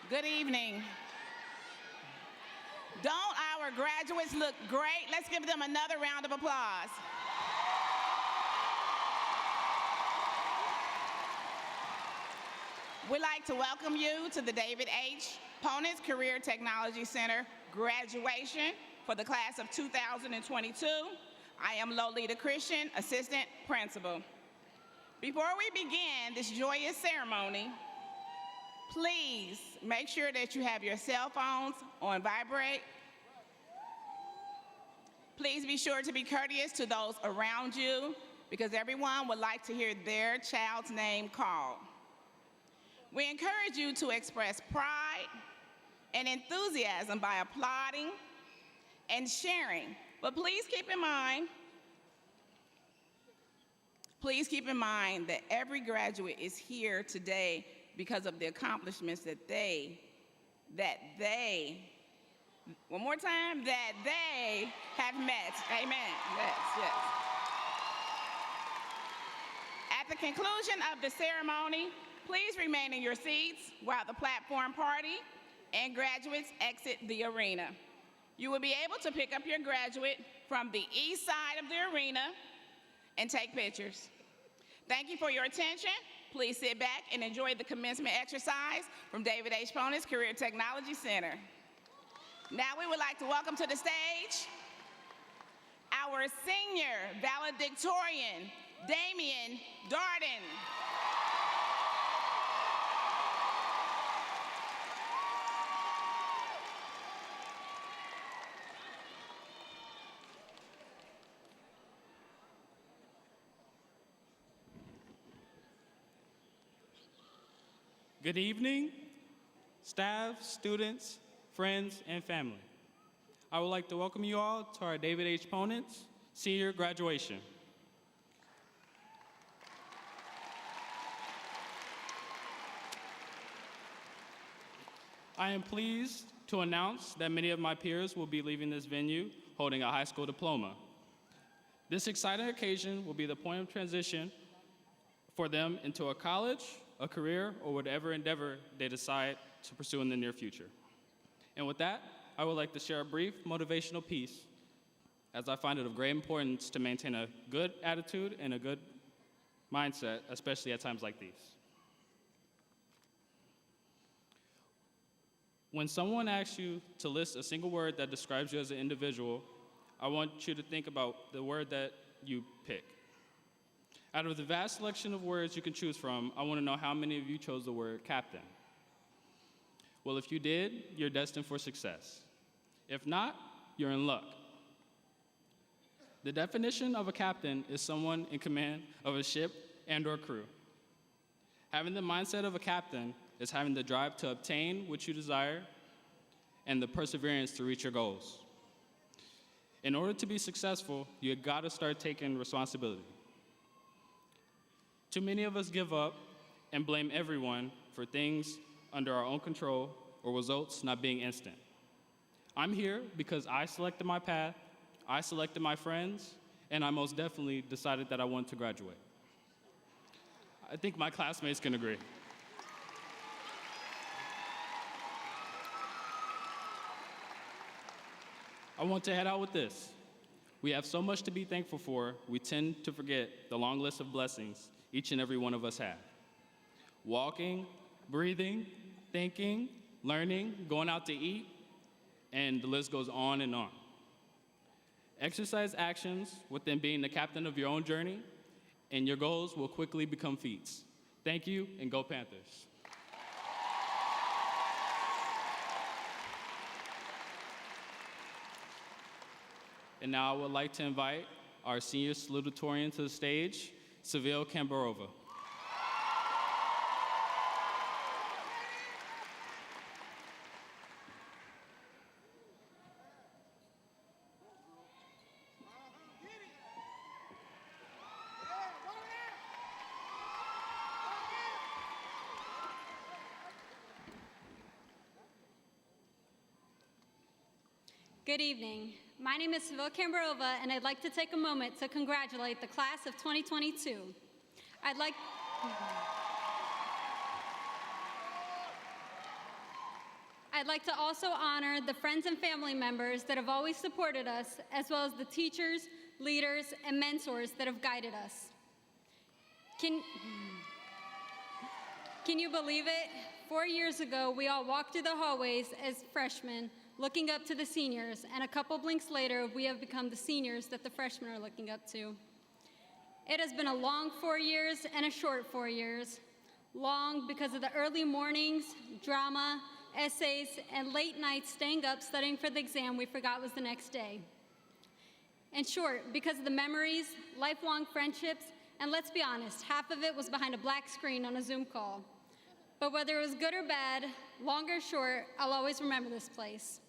Good evening. Don't our graduates look great? Let's give them another round of applause. We'd like to welcome you to the David H. Ponitz Career Technology Center graduation for the class of 2022. I am Lolita Christian, Assistant Principal. Before we begin this joyous ceremony, please make sure that you have your cell phones on vibrate. Please be sure to be courteous to those around you because everyone would like to hear their child's name called. We encourage you to express pride and enthusiasm by applauding and sharing. But please keep in mind that every graduate is here today because of the accomplishments that they one more time, that they have met. Amen. Yes. At the conclusion of the ceremony, please remain in your seats while the platform party and graduates exit the arena. You will be able to pick up your graduate from the east side of the arena and take pictures. Thank you for your attention. Please sit back and enjoy the commencement exercise from David H. Ponitz Career Technology Center. Now we would like to welcome to the stage our senior valedictorian, Damian Darden. Good evening, staff, students, friends, and family. I would like to welcome you all to our David H. Ponitz senior graduation. I am pleased to announce that many of my peers will be leaving this venue holding a high school diploma. This exciting occasion will be the point of transition for them into a college, a career, or whatever endeavor they decide to pursue in the near future. And with that, I would like to share a brief motivational piece, as I find it of great importance to maintain a good attitude and a good mindset, especially at times like these. When someone asks you to list a single word that describes you as an individual, I want you to think about the word that you pick. Out of the vast selection of words you can choose from, I want to know how many of you chose the word captain. Well, if you did, you're destined for success. If not, you're in luck. The definition of a captain is someone in command of a ship and/or crew. Having the mindset of a captain is having the drive to obtain what you desire and the perseverance to reach your goals. In order to be successful, you gotta start taking responsibility. Too many of us give up and blame everyone for things under our own control or results not being instant. I'm here because I selected my path, I selected my friends, and I most definitely decided that I wanted to graduate. I think my classmates can agree. I want to head out with this. We have so much to be thankful for, we tend to forget the long list of blessings each and every one of us have. Walking, breathing, thinking, learning, going out to eat, and the list goes on and on. Exercise actions within being the captain of your own journey, and your goals will quickly become feats. Thank you, and go Panthers. And now I would like to invite our senior salutatorian to the stage, Seville Cambarova. Good evening. My name is Seville Cambarova, and I'd like to take a moment to congratulate the class of 2022. I'd like to also honor the friends and family members that have always supported us, as well as the teachers, leaders, and mentors that have guided us. Can you believe it? 4 years ago, we all walked through the hallways as freshmen, looking up to the seniors, and a couple blinks later, we have become the seniors that the freshmen are looking up to. It has been a long 4 years and a short 4 years. Long because of the early mornings, drama, essays, and late nights staying up studying for the exam we forgot was the next day. And short because of the memories, lifelong friendships, and let's be honest, half of it was behind a black screen on a Zoom call. But whether it was good or bad, long or short, I'll always remember this place.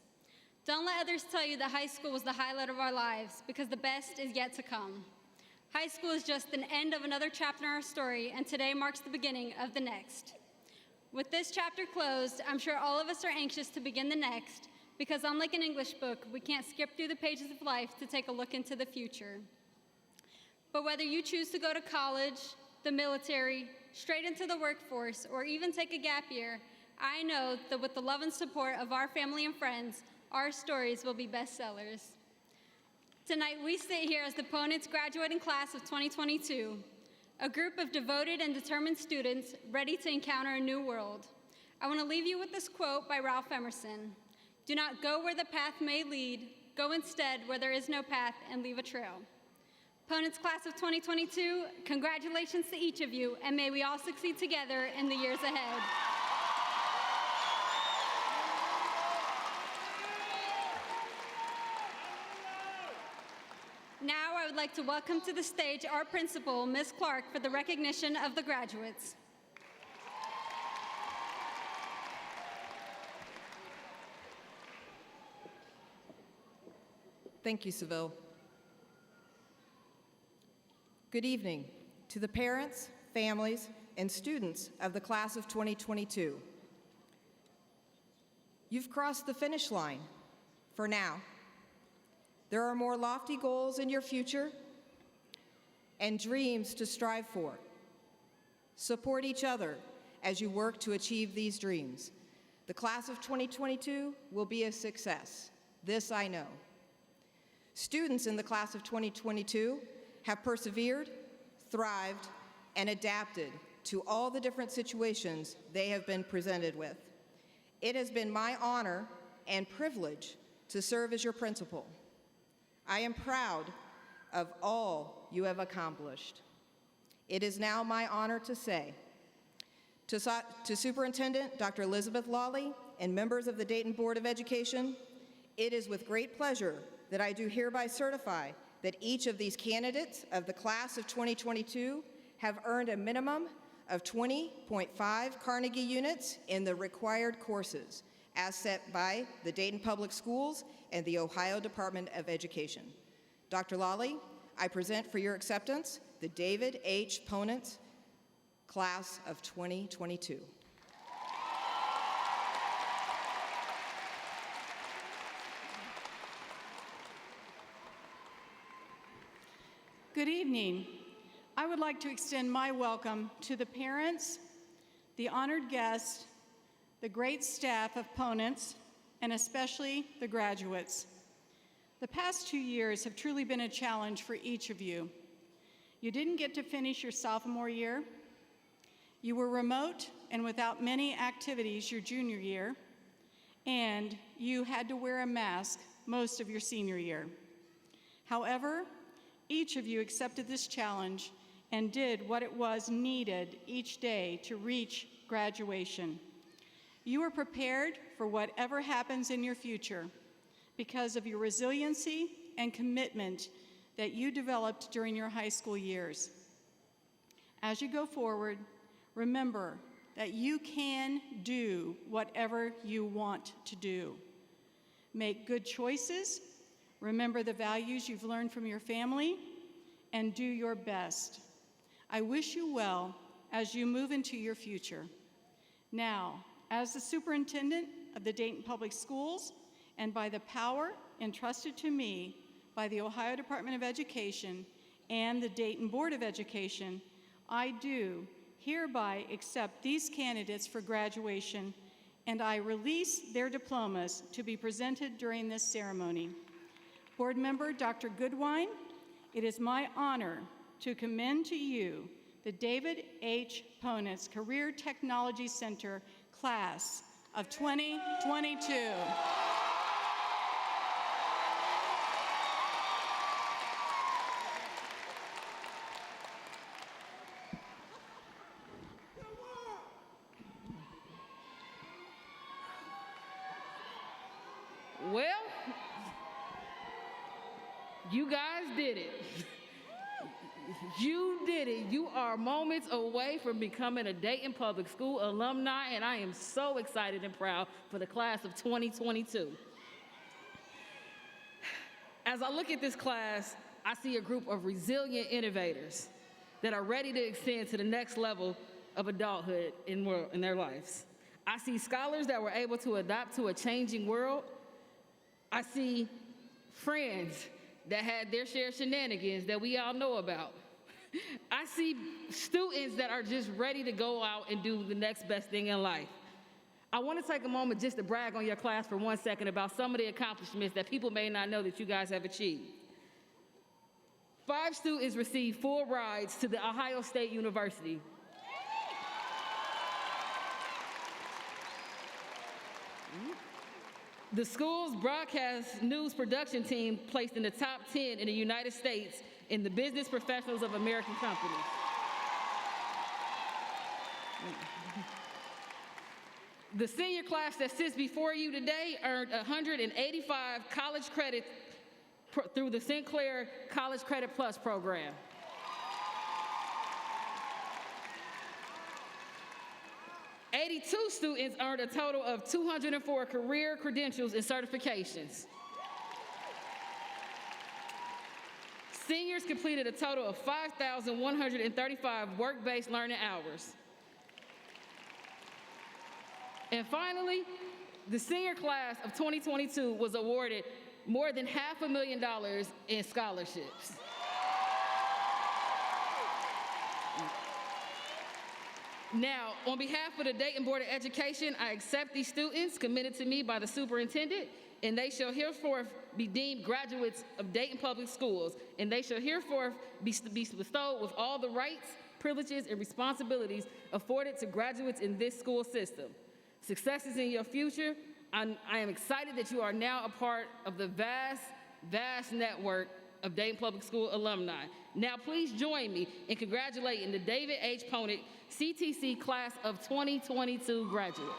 Don't let others tell you that high school was the highlight of our lives, because the best is yet to come. High school is just an end of another chapter in our story, and today marks the beginning of the next. With this chapter closed, I'm sure all of us are anxious to begin the next, because unlike an English book, we can't skip through the pages of life to take a look into the future. But whether you choose to go to college, the military, straight into the workforce, or even take a gap year, I know that with the love and support of our family and friends, our stories will be bestsellers. Tonight, we sit here as the Ponens graduating class of 2022, a group of devoted and determined students ready to encounter a new world. I want to leave you with this quote by Ralph Emerson: "Do not go where the path may lead, go instead where there is no path and leave a trail." Ponens class of 2022, congratulations to each of you, and may we all succeed together in the years ahead. Now I would like to welcome to the stage our principal, Ms. Clark, for the recognition of the graduates. Thank you, Seville. Good evening to the parents, families, and students of the class of 2022. You've crossed the finish line for now. There are more lofty goals in your future and dreams to strive for. Support each other as you work to achieve these dreams. The class of 2022 will be a success. This I know. Students in the class of 2022 have persevered, thrived, and adapted to all the different situations they have been presented with. It has been my honor and privilege to serve as your principal. I am proud of all you have accomplished. It is now my honor to say to Superintendent Dr. Elizabeth Lawley and members of the Dayton Board of Education, it is with great pleasure that I do hereby certify that each of these candidates of the class of 2022 have earned a minimum of 20.5 Carnegie units in the required courses, as set by the Dayton Public Schools and the Ohio Department of Education. Dr. Lawley, I present for your acceptance the David H. Ponens Class of 2022. Good evening. I would like to extend my welcome to the parents, the honored guests, the great staff of Ponens, and especially the graduates. The past 2 years have truly been a challenge for each of you. You didn't get to finish your sophomore year. You were remote and without many activities your junior year, and you had to wear a mask most of your senior year. However, each of you accepted this challenge and did what it was needed each day to reach graduation. You are prepared for whatever happens in your future because of your resiliency and commitment that you developed during your high school years. As you go forward, remember that you can do whatever you want to do. Make good choices, remember the values you've learned from your family, and do your best. I wish you well as you move into your future. Now, as the superintendent of the Dayton Public Schools, and by the power entrusted to me by the Ohio Department of Education and the Dayton Board of Education, I do hereby accept these candidates for graduation and I release their diplomas to be presented during this ceremony. Board Member Dr. Goodwine, it is my honor to commend to you the David H. Ponitz Career Technology Center Class of 2022. Well, you guys did it. You did it. You are moments away from becoming a Dayton Public School alumni, and I am so excited and proud for the class of 2022. As I look at this class, I see a group of resilient innovators that are ready to extend to the next level of adulthood in their lives. I see scholars that were able to adapt to a changing world. I see friends that had their share of shenanigans that we all know about. I see students that are just ready to go out and do the next best thing in life. I want to take a moment just to brag on your class for 1 second about some of the accomplishments that people may not know that you guys have achieved. 5 students received full rides to the Ohio State University. The school's broadcast news production team placed in the top 10 in the United States in the Business Professionals of American Companies. The senior class that sits before you today earned 185 college credits through the Sinclair College Credit Plus program. Two students earned a total of 204 career credentials and certifications. Seniors completed a total of 5,135 work-based learning hours. And finally, the senior class of 2022 was awarded more than $500,000 in scholarships. Now, on behalf of the Dayton Board of Education, I accept these students committed to me by the superintendent, and they shall henceforth be deemed graduates of Dayton Public Schools, and they shall henceforth be bestowed with all the rights, privileges, and responsibilities afforded to graduates in this school system. Successes in your future. I am excited that you are now a part of the vast network of Dayton Public School alumni. Now, please join me in congratulating the David H. Ponitz CTC Class of 2022 graduates.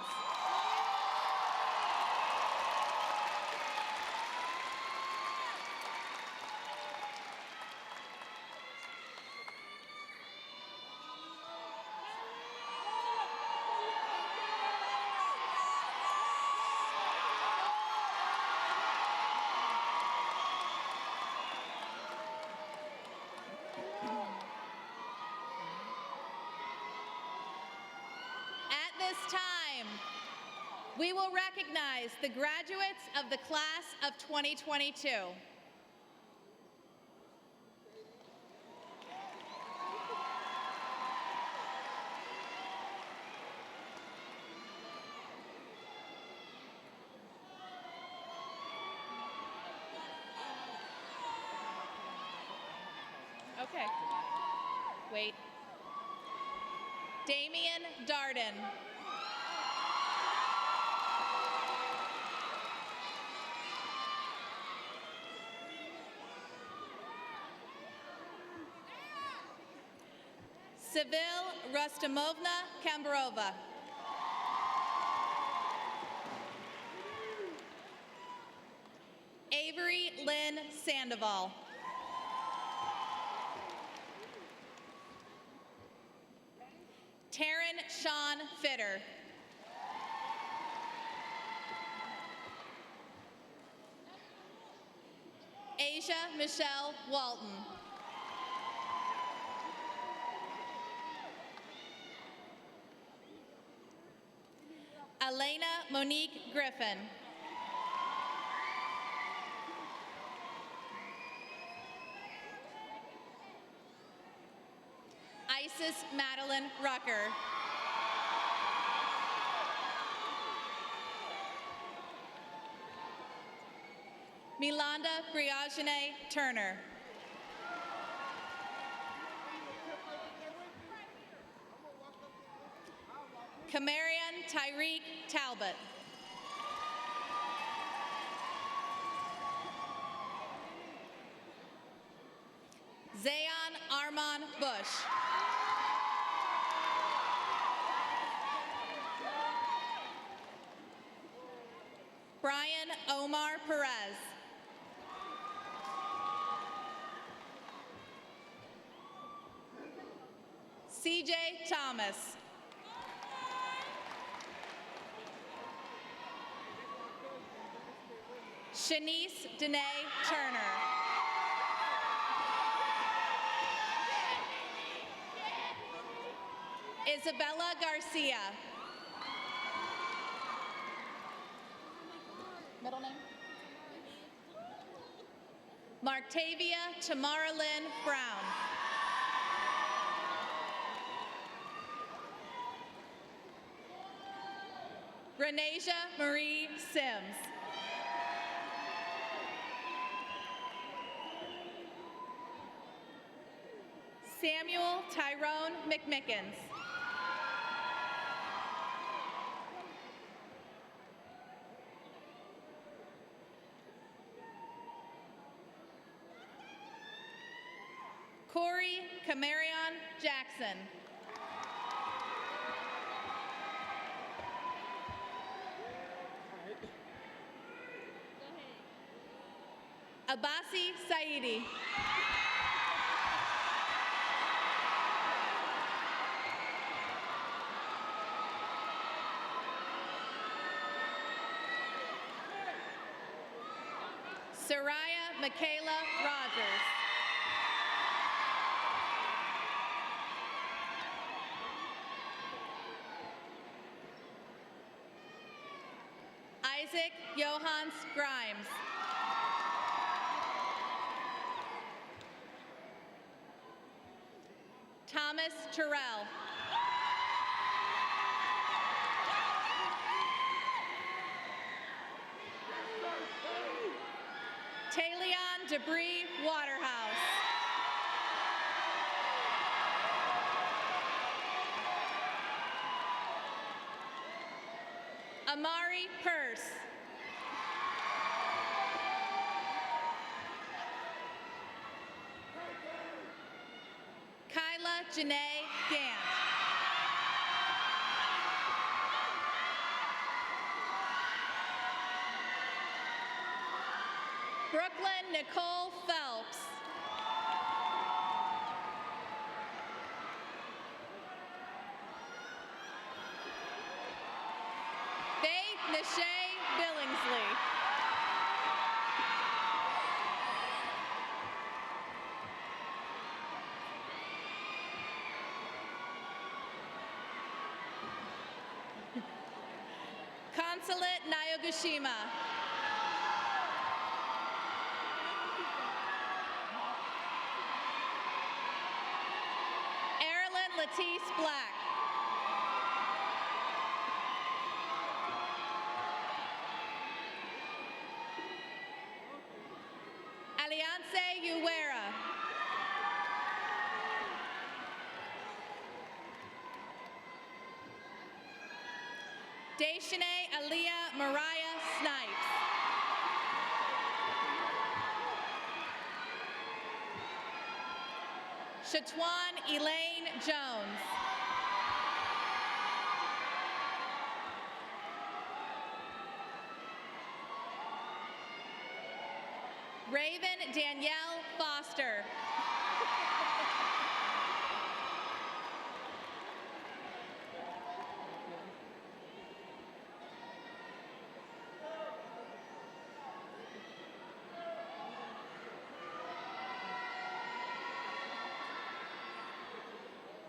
We will recognize the graduates of the class of 2022. Okay. Wait. Damian Darden. Seville Rustomovna Kambarova. Avery Lynn Sandoval. Taryn Sean Fitter. Asia Michelle Walton. Elena Monique Griffin. Isis Madeline Rucker. Milanda Briagene Turner. Kamarian Tyreek Talbot. Zayon Armon Bush. Brian Omar Perez. CJ Thomas. Shanice Danae Turner. Isabella Garcia. Middle name? Martavia Tamara Lynn Brown. Renasia Marie Sims. Samuel Tyrone McMickens. Corey Camarion Jackson. Abasi Saidi. Soraya Michaela Rogers. Isaac Johans Grimes. Thomas Terrell. Talion Debris Waterhouse. Amari Purse. Kyla Janae Gant. Brooklyn Nicole Phelps. Faith Nashay Billingsley. Consulate Nayogushima. Erilyn Latisse Black. Alianse Uwera. Deshane Aaliyah Mariah Snipes. Shatwan Elaine Jones. Raven Danielle Foster.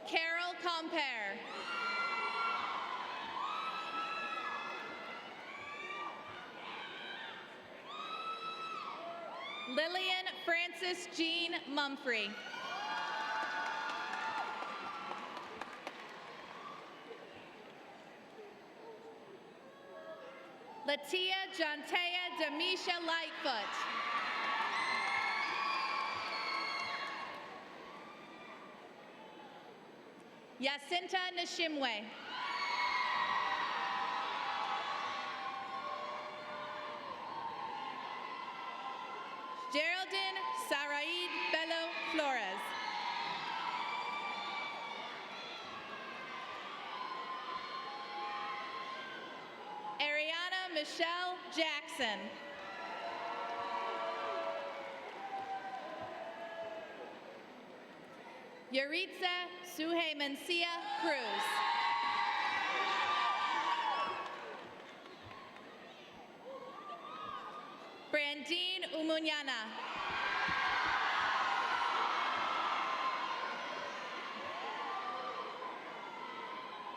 Carol Compere. Lillian Frances Jean Mumphrey. Latia Jantea Demisha Lightfoot. Yacinta Nishimwe. Geraldine Saraid Bello Flores. Ariana Michelle Jackson. Yuritza Suheymancia Cruz. Brandine Umunyana.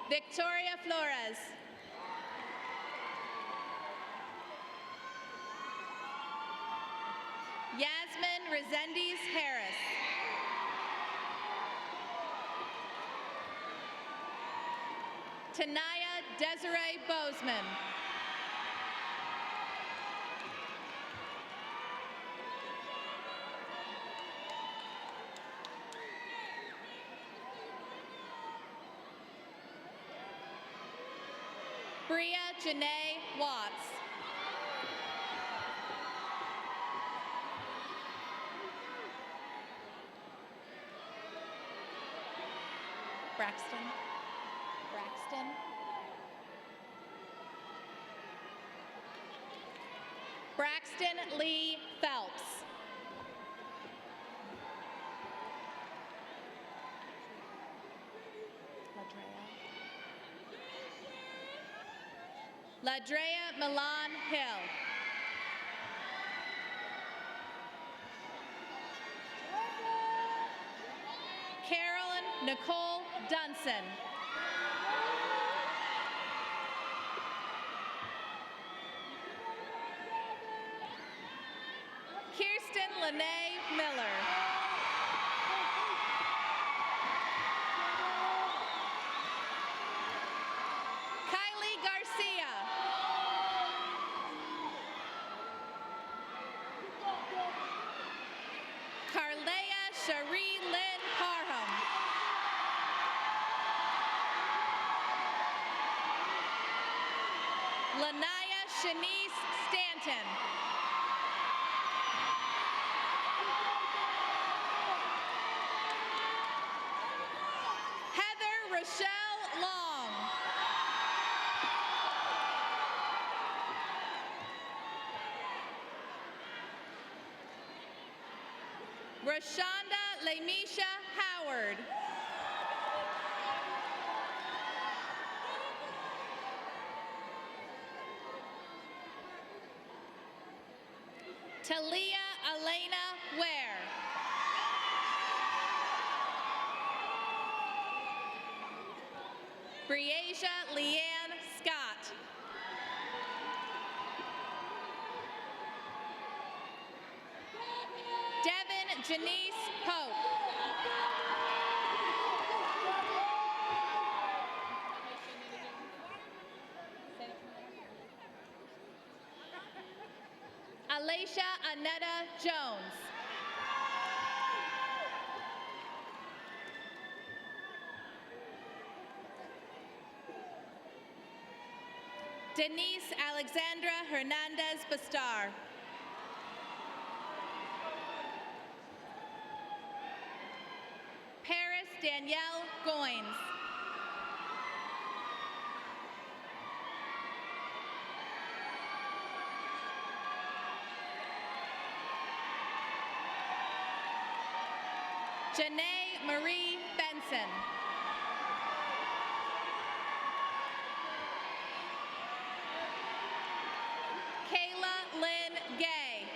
Victoria Flores. Yasmin Resendiz Harris. Tanaya Desiree Bozeman. Bria Janae Watts. Braxton. Braxton. Braxton Lee Phelps. Ladrea Milan Hill. Carolyn Nicole Dunson. Kirsten Lene Miller. Kylie Garcia. Carlea Cherie Lynn Parham. Lanaya Shanice Stanton. Heather Rochelle Long. Rashonda Lamisha Howard. Talia Elena Ware. Briasia Leanne Scott. Devin Janice Pope. Alicia Anetta Jones. Denise Alexandra Hernandez Bastar. Paris Danielle Goins. Janae Marie Benson. Kayla Lynn Gay.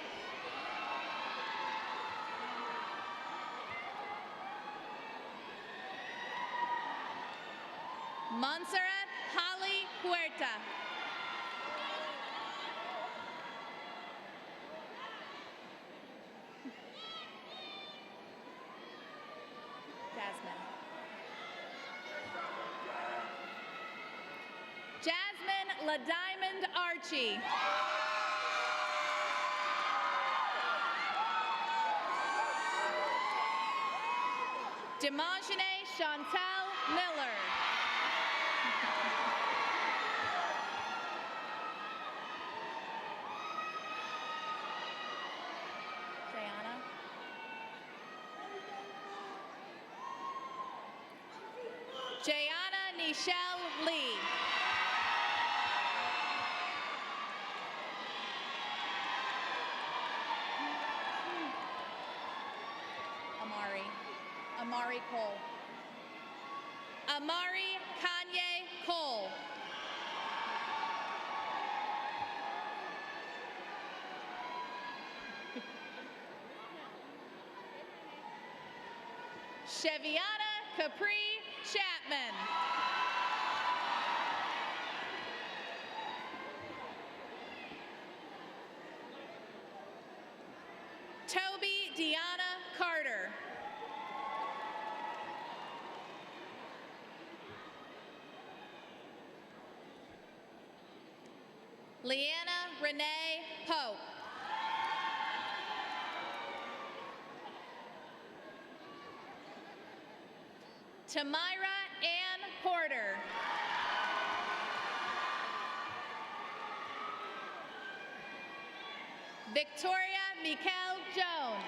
Montserrat Holly Huerta. Jasmine. Jasmine LaDiamond Archie. Demogene Chantel Miller. Jayana Nichelle Lee. Amari Cole. Amari Kanye Cole. Cheviana Capri Chapman. Toby Deanna Carter. Leanna Renee Pope. Tamira Ann Porter. Victoria Mikkel Jones.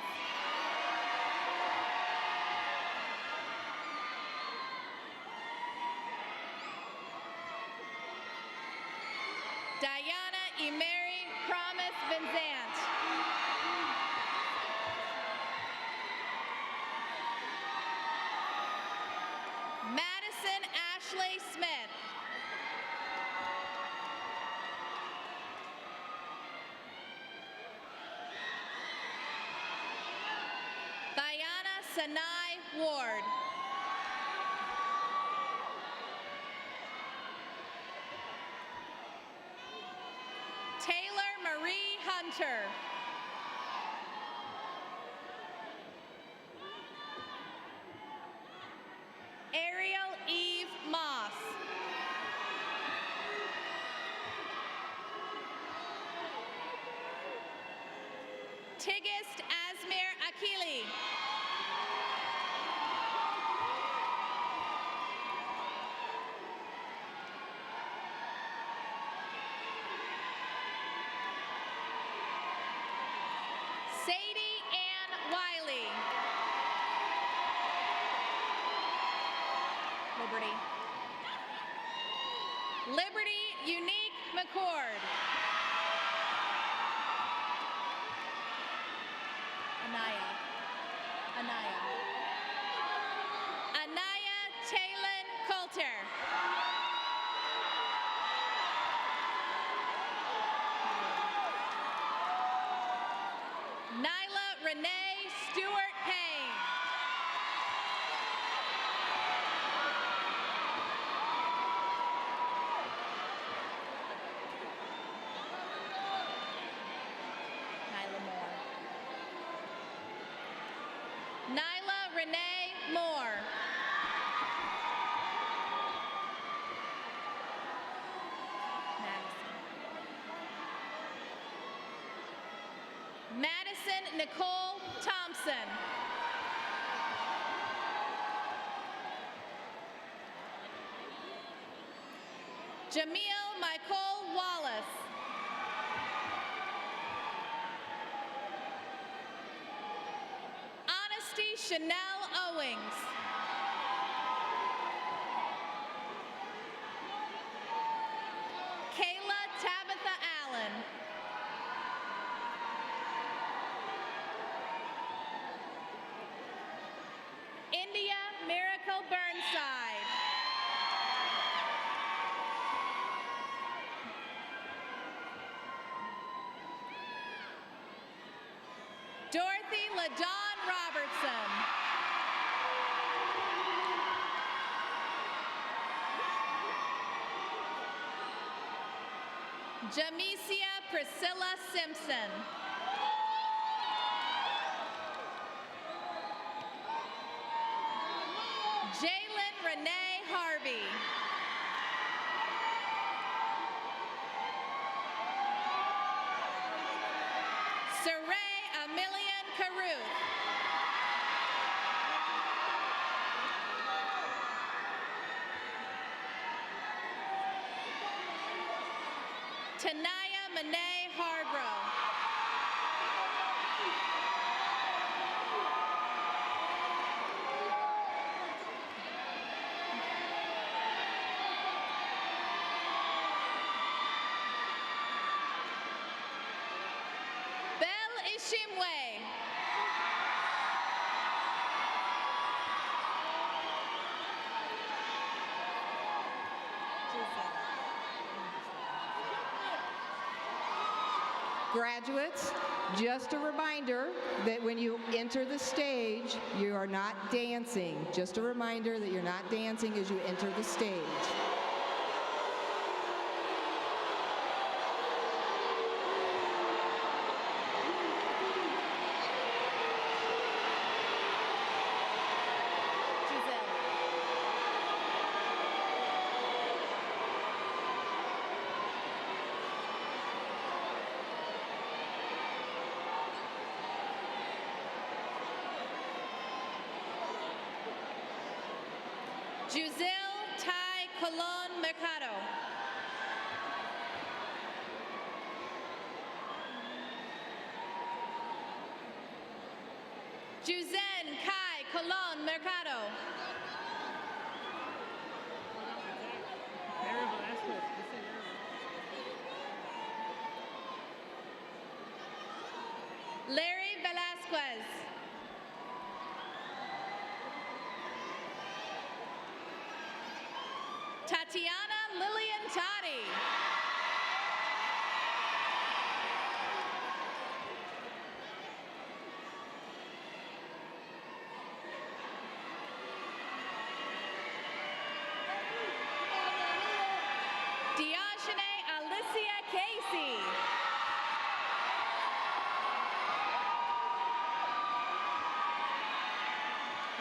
Diana Emery Promise Vinzant. Madison Ashley Smith. Diana Sanai Ward. Taylor Marie Hunter. Ariel Eve Moss. Tigist Asmir Akili. Sadie Ann Wiley. Liberty Unique McCord. Anaya Taylin Coulter. Nyla Renee Stewart Payne. Nyla Renee Moore. Madison Nicole Thompson. Jamil Michael Wallace. Honesty Chanel Owings. Kayla Tabitha Allen. India Miracle Burnside. Dorothy LaDawn Robertson. Jamesia Priscilla Simpson. Jalen Renee Harvey. Tanaya Monet Harborough. Belle Ishimwe. Graduates, just a reminder that when you enter the stage, you are not dancing. Just a reminder that you're not dancing as you enter the stage. Giselle. Giselle Tai Colon Mercado. Juzen Kai Colon Mercado. Larry Velasquez. Tatiana Lillian Toddy. Diashane Alicia Casey.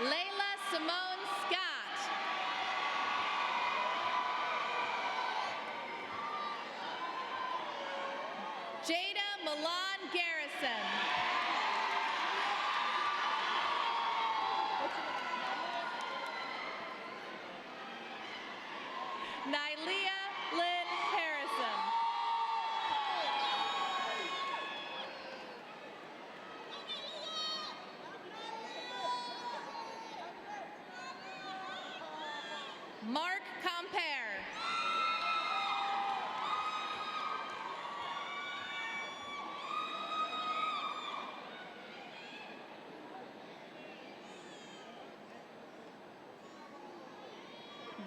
Layla Simone Scott. Jada Milan Garrison. Nylea Lynn Harrison. Mark Compere.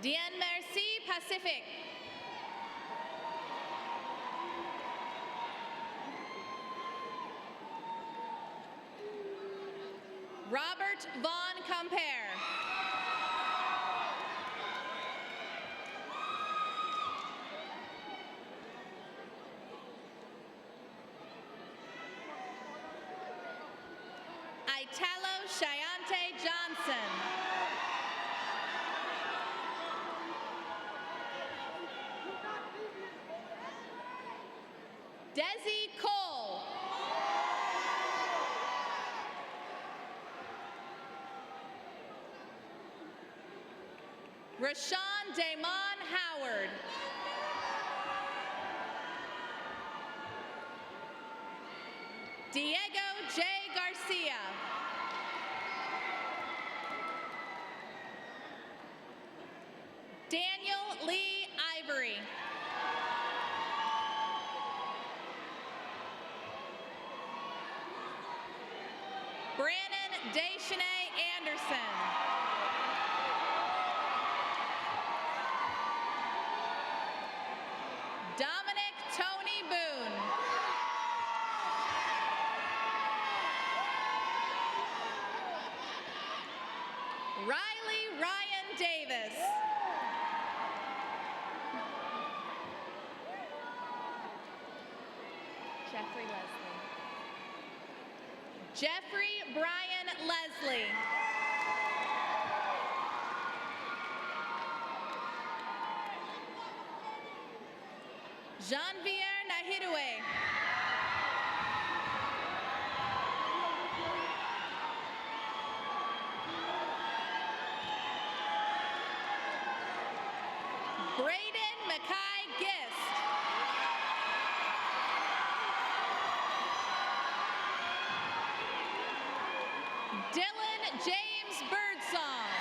Dien Merci Pacific. Robert Vaughn Compere. Italo Shayante Johnson. Desi Cole. Rashawn Damon Howard. Diego J. Garcia. Daniel Lee Ivory. Brannon Deschanay Anderson. Dominic Tony Boone. Riley Ryan Davis. Jeffrey Leslie. Jeffrey Brian Leslie. Jean-Pierre Nahidoué. Braden Mackay Gist. Song.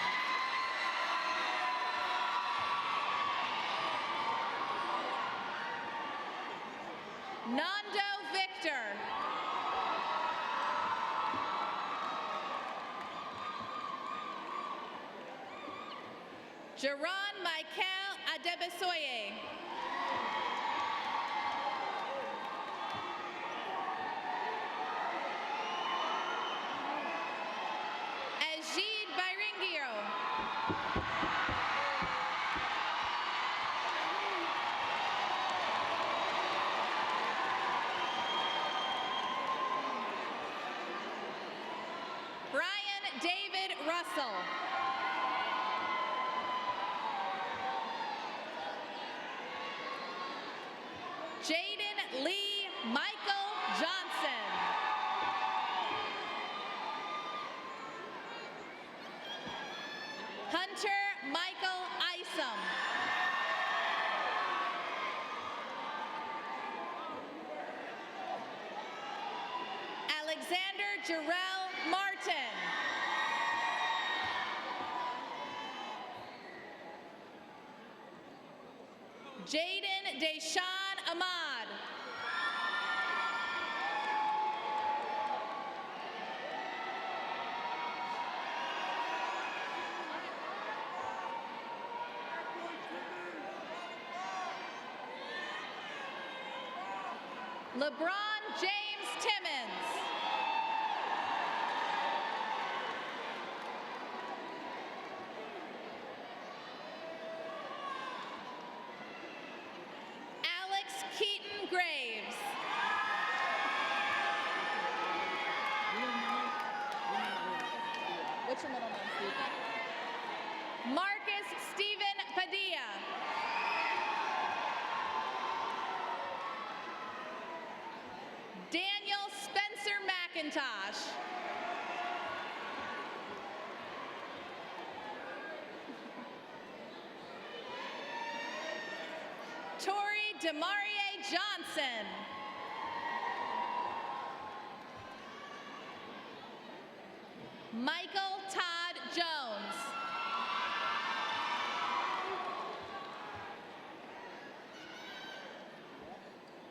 Nando Victor. Jaron Michael Adebasoye. Ajid Byringio. Brian David Russell. Jaden Lee Michael Johnson. Hunter Michael Isom. Alexander Jarrell Martin. Jaden Deshaun Ahmad. LeBron James Timmons. Alex Keaton Graves. What's your middle name, Stephen? Marcus Stephen Padilla. Daniel Spencer McIntosh. Tori Demarie Johnson. Michael Todd Jones.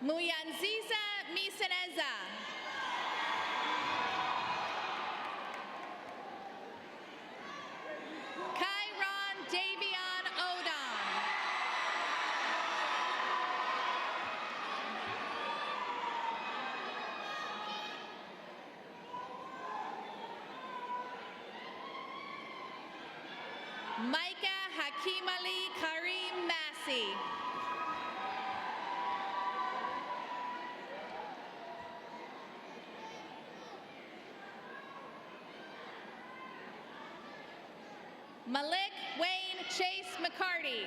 Muyanziza Miseneza. Kyron Davion Odom. Micah Hakim Ali Karim Massey. Malik Wayne Chase McCarty.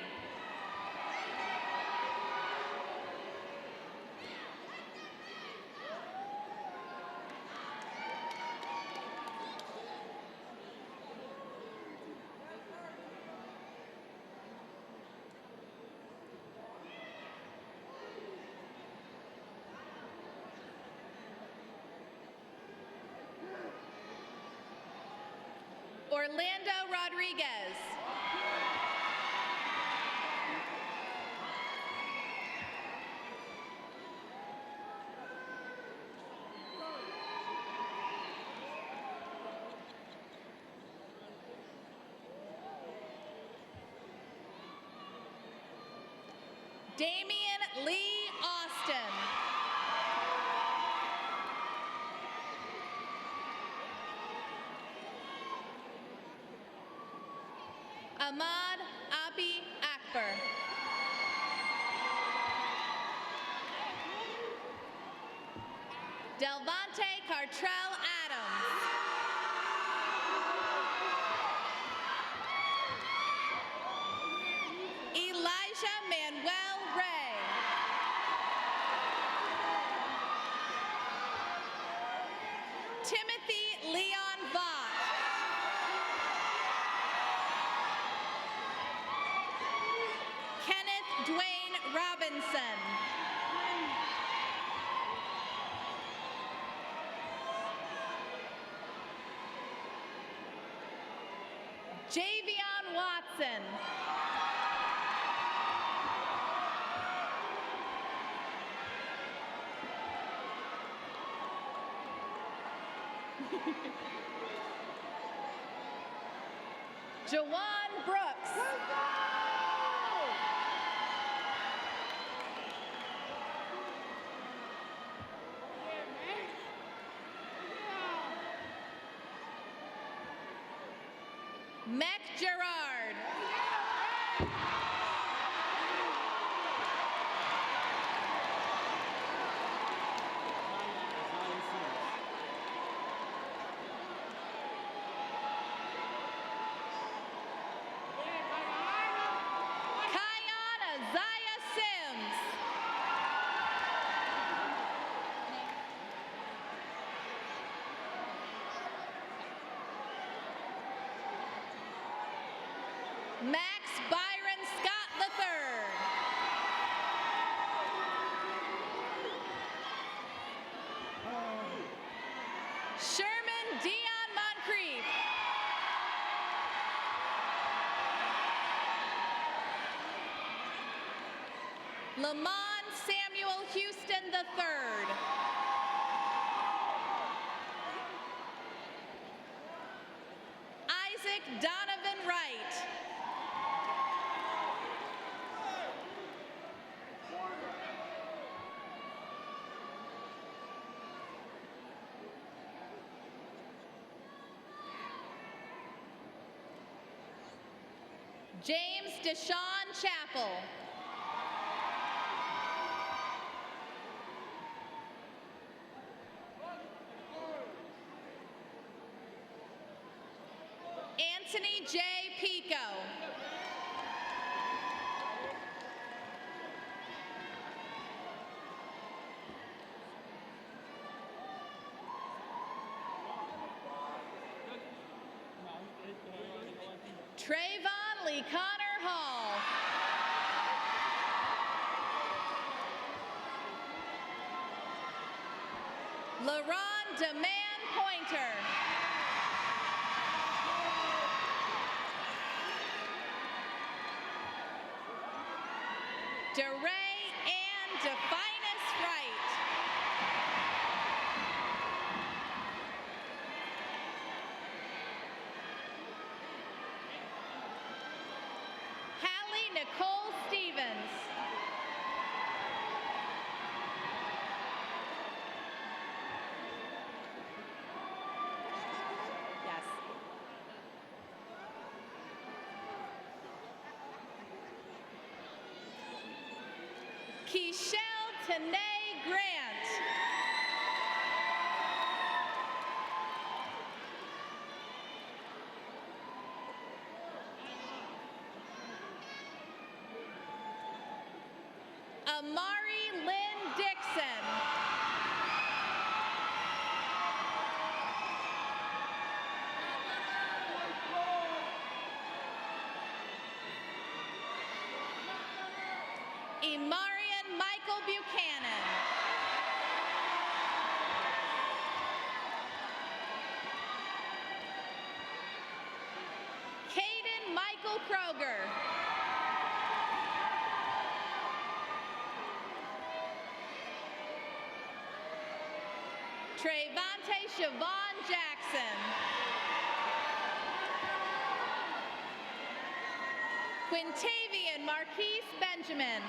Orlando Rodriguez. Damian Lee Austin. Ahmad Abi Akbar. Delvante Cartrell Adams. Elijah Manuel Ray. Timothy Leon Vaught. Kenneth Dwayne Robinson. Javion Watson. Jawan Brooks. Mac Gerard. Kiana Zaya Sims. Max Byron Scott III. Sherman Dion Moncrief. Lamont Samuel Houston III. Isaac Donovan Wright. James Deshaun Chappell. Anthony J. Pico. Trayvon Lee Connor Hall. LaRon Demand Pointer. DeRay Ann Definus Wright. Hallie Nicole Stevens. Yes. Keishelle Tanae Grant. Amari Lynn Dixon. Imarian Michael Buchanan. Caden Michael Kroger. Trayvante Siobhan Jackson. Quintavian Marquise Benjamin.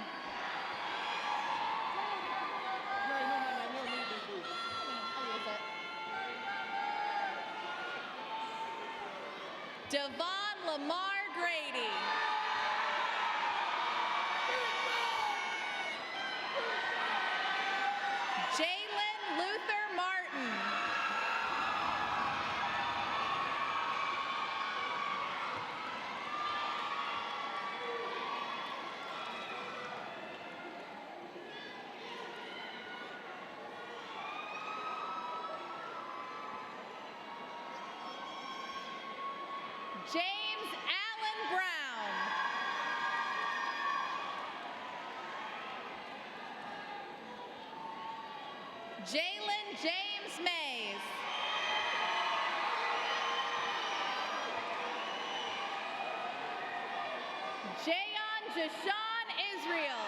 Devon Lamar Grady. Jalen Luther Martin. James Allen Brown. Jalen James Mays. Jayon Jashawn Israel.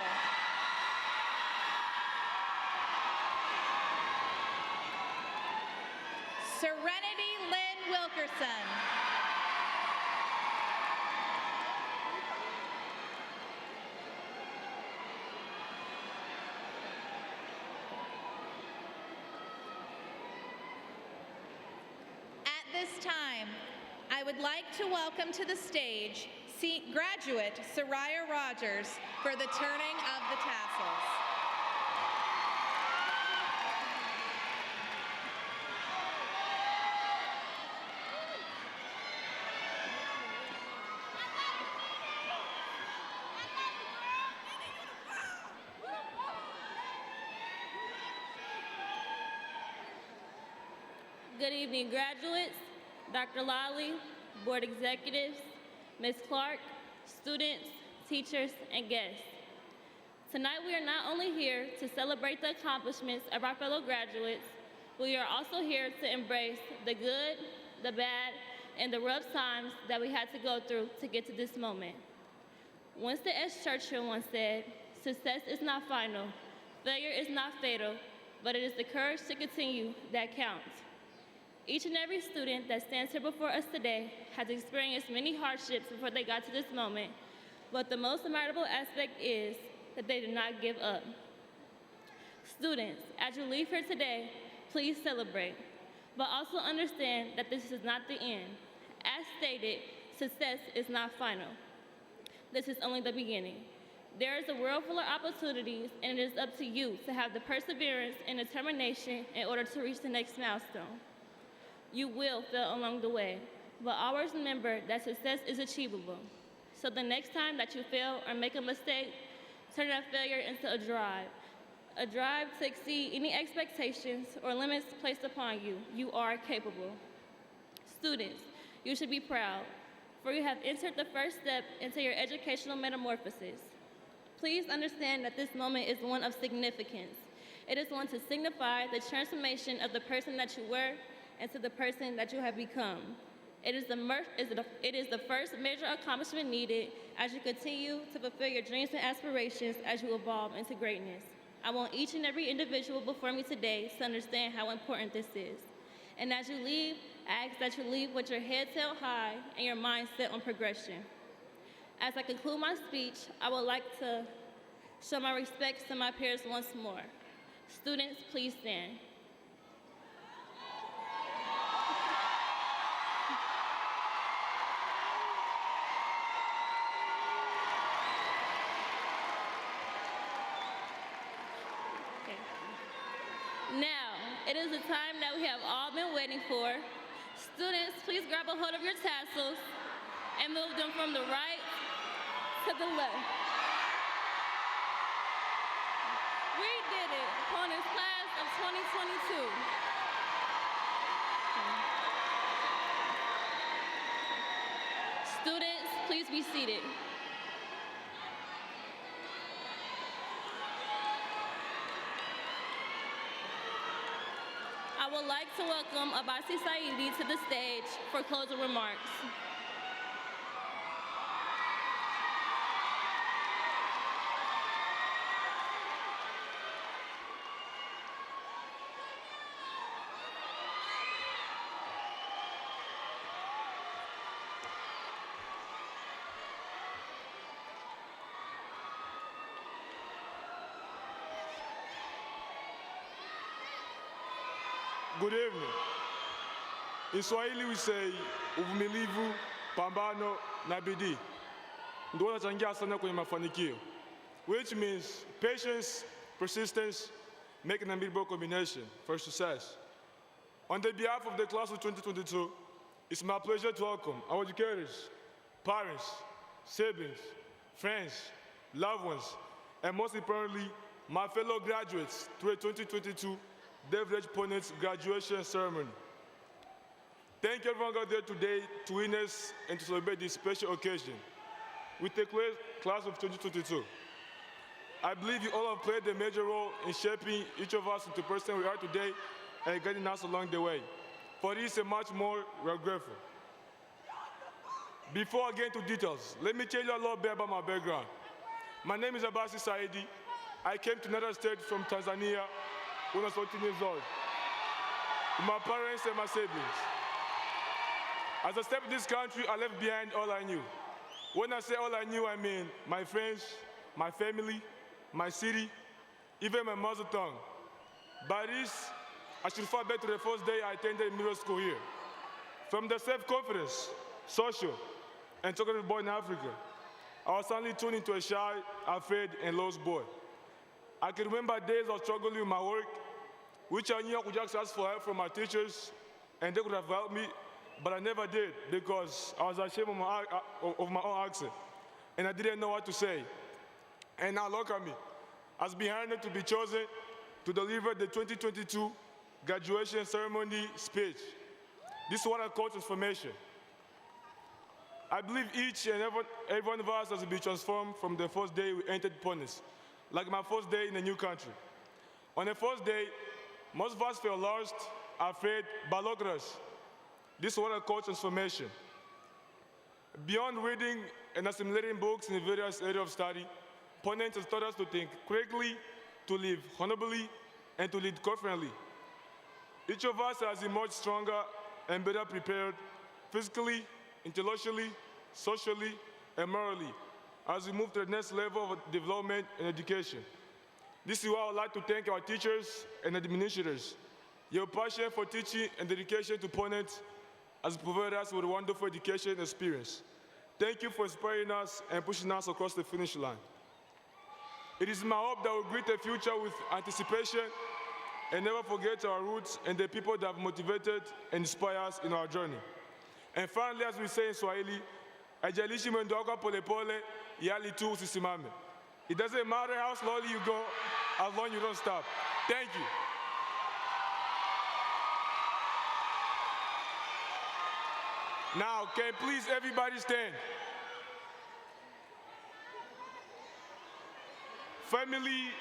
Serenity Lynn Wilkerson. At this time, I would like to welcome to the stage graduate Soraya Rogers for the turning of the tassels. Good evening, graduates, Dr. Lally, board executives, Ms. Clark, students, teachers, and guests. Tonight, we are not only here to celebrate the accomplishments of our fellow graduates, we are also here to embrace the good, the bad, and the rough times that we had to go through to get to this moment. Winston S. Churchill once said, "Success is not final, failure is not fatal, but it is the courage to continue that counts." Each and every student that stands here before us today has experienced many hardships before they got to this moment, but the most admirable aspect is that they did not give up. Students, as you leave here today, please celebrate, but also understand that this is not the end. As stated, success is not final. This is only the beginning. There is a world full of opportunities, and it is up to you to have the perseverance and determination in order to reach the next milestone. You will fail along the way, but always remember that success is achievable. So the next time that you fail or make a mistake, turn that failure into a drive to exceed any expectations or limits placed upon you. You are capable. Students, you should be proud, for you have entered the first step into your educational metamorphosis. Please understand that this moment is one of significance. It is one to signify the transformation of the person that you were into the person that you have become. It is the first major accomplishment needed as you continue to fulfill your dreams and aspirations as you evolve into greatness. I want each and every individual before me today to understand how important this is. And as you leave, I ask that you leave with your head held high and your mind set on progression. As I conclude my speech, I would like to show my respects to my peers once more. Students, please stand. Now, it is the time that we have all been waiting for. Students, please grab a hold of your tassels and move them from the right to the left. We did it, opponents class of 2022. Students, please be seated. I would like to welcome Abasi Saidi to the stage for closing remarks. Good evening. In Swahili we say, uvumilivu, pambano, na bidii ndio wanachangia sana kwenye mafanikio, which means patience, persistence, making a unbeatable combination for success. On the behalf of the class of 2022, it's my pleasure to welcome our educators, parents, siblings, friends, loved ones, and most importantly, my fellow graduates to a 2022 Beverage Ponets graduation ceremony. Thank you everyone out there today to witness and to celebrate this special occasion with the class of 2022. I believe you all have played a major role in shaping each of us into the person we are today and guiding us along the way. For this and much more, we are grateful. Before I get into details, let me tell you a little bit about my background. My name is Abasi Saidi. I came to United States from Tanzania when I was 14 years old, with my parents and my siblings. As I stepped in this country, I left behind all I knew. When I say all I knew, I mean my friends, my family, my city, even my mother tongue. By this, I should fall back to the first day I attended middle school here. From the self-confidence, social, and talkative boy in Africa, I was suddenly turned into a shy, afraid, and lost boy. I can remember days of struggling with my work, which I knew I could just ask for help from my teachers, and they could have helped me, but I never did because I was ashamed of my own accent, and I didn't know what to say. And now look at me. I was behind to be chosen to deliver the 2022 graduation ceremony speech. This is what I call transformation. I believe each and every one of us has to be transformed from the first day we entered Ponis, like my first day in a new country. On the first day, most of us felt lost, afraid, but look at us. This is what I call transformation. Beyond reading and assimilating books in the various areas of study, Ponent has taught us to think critically, to live honorably, and to lead confidently. Each of us has emerged stronger and better prepared physically, intellectually, socially, and morally as we move to the next level of development and education. This is why I would like to thank our teachers and administrators. Your passion for teaching and dedication to Ponent has provided us with a wonderful education experience. Thank you for inspiring us and pushing us across the finish line. It is my hope that we'll greet the future with anticipation and never forget our roots and the people that have motivated and inspired us in our journey. And finally, as we say in Swahili, haijalishi mwendo wako pole pole, yali tu usisimame. It doesn't matter how slowly you go, as long as you don't stop. Thank you. Now, can please everybody stand? Family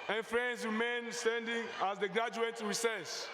and friends remain standing as the graduates recess.